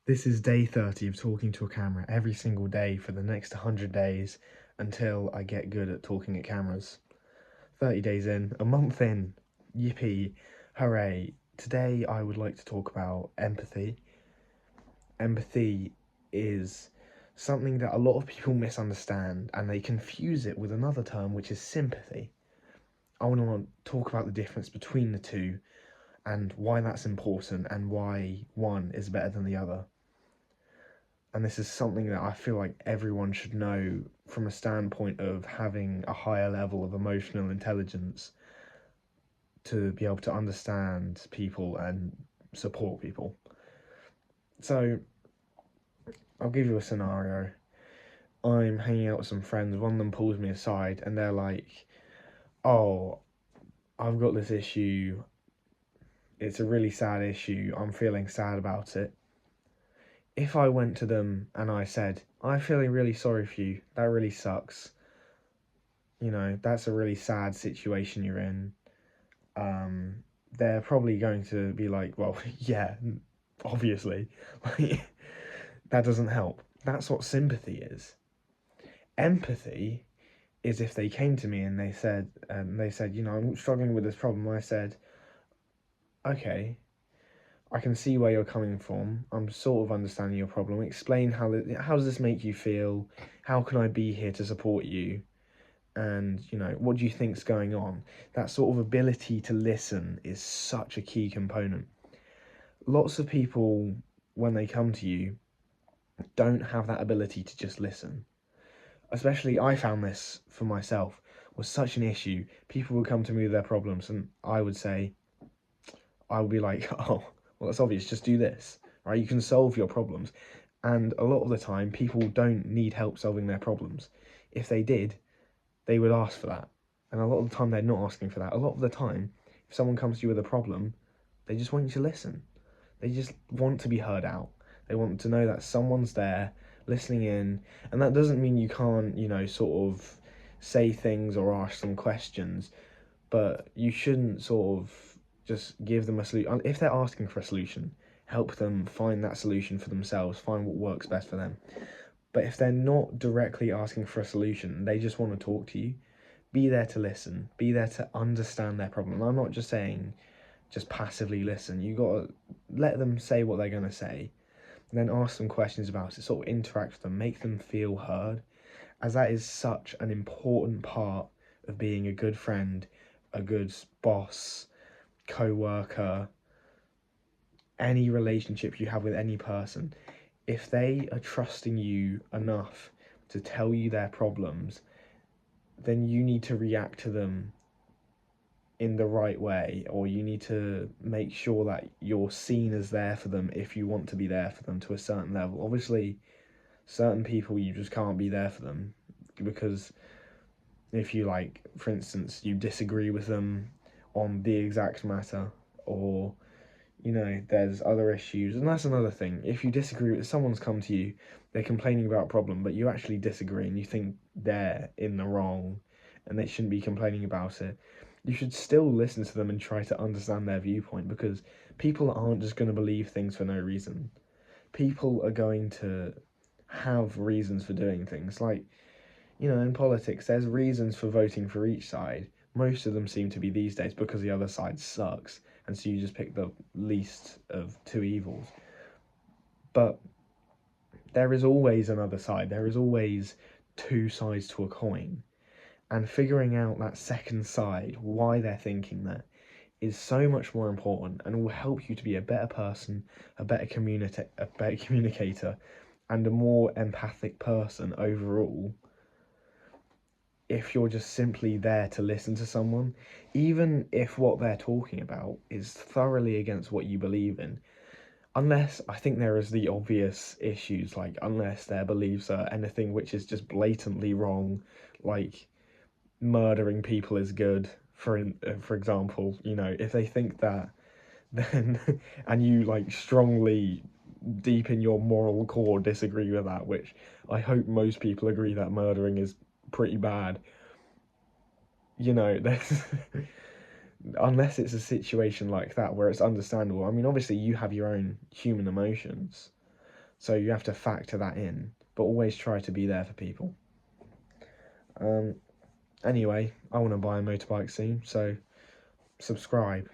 This is day 30 of talking to a camera every single day for the next 100 days until I get good at talking at cameras. 30 days in, a month in, yippee, hooray. Today I would like to talk about empathy. Empathy is something that a lot of people misunderstand and they confuse it with another term, which is sympathy. I want to talk about the difference between the two and why that's important and why one is better than the other. And this is something that I feel like everyone should know from a standpoint of having a higher level of emotional intelligence to be able to understand people and support people. So, I'll give you a scenario. I'm hanging out with some friends, one of them pulls me aside and they're like, "Oh, I've got this issue. It's a really sad issue. I'm feeling sad about it." If I went to them and I said, "I'm feeling really sorry for you, that really sucks. That's a really sad situation you're in," they're probably going to be like, "Well, yeah, obviously." Like, that doesn't help. That's what sympathy is. Empathy is if they came to me and they said, "I'm struggling with this problem." I said, "Okay, I can see where you're coming from. I'm sort of understanding your problem. Explain how does this make you feel? How can I be here to support you? And what do you think's going on?" That sort of ability to listen is such a key component. Lots of people, when they come to you, don't have that ability to just listen. Especially, I found this for myself was such an issue. People would come to me with their problems and I would be like, "Oh, well, that's obvious, just do this, right? You can solve your problems." And a lot of the time people don't need help solving their problems. If they did, they would ask for that. And a lot of the time, they're not asking for that. A lot of the time, if someone comes to you with a problem, they just want you to listen. They just want to be heard out. They want to know that someone's there listening in. And that doesn't mean you can't, sort of say things or ask some questions, but you shouldn't sort of just give them a solution. If they're asking for a solution, help them find that solution for themselves, find what works best for them. But if they're not directly asking for a solution, they just want to talk to you, be there to listen, be there to understand their problem. I'm not just saying just passively listen. You got to let them say what they're going to say, and then ask them questions about it, sort of interact with them, make them feel heard, as that is such an important part of being a good friend, a good boss, co-worker, any relationship you have with any person. If they are trusting you enough to tell you their problems, then you need to react to them in the right way, or you need to make sure that you're seen as there for them if you want to be there for them to a certain level. Obviously, certain people you just can't be there for them because if you, like, for instance, you disagree with them on the exact matter, or there's other issues, and that's another thing. If you disagree with someone's come to you, they're complaining about a problem, but you actually disagree and you think they're in the wrong and they shouldn't be complaining about it, you should still listen to them and try to understand their viewpoint, because people aren't just going to believe things for no reason. People are going to have reasons for doing things. Like, in politics, there's reasons for voting for each side. Most of them seem to be these days because the other side sucks, and so you just pick the least of two evils. But there is always another side. There is always two sides to a coin. And figuring out that second side, why they're thinking that, is so much more important and will help you to be a better person, a better communicator, and a more empathic person overall, if you're just simply there to listen to someone, even if what they're talking about is thoroughly against what you believe in. Unless, I think there is the obvious issues, like unless their beliefs are anything which is just blatantly wrong, like murdering people is good, for example, if they think that, then, and you, like, strongly deep in your moral core disagree with that, which I hope most people agree that murdering is pretty bad, there's unless it's a situation like that where it's understandable. I mean, obviously you have your own human emotions, So you have to factor that in, but always try to be there for people. Anyway, I want to buy a motorbike soon, so subscribe.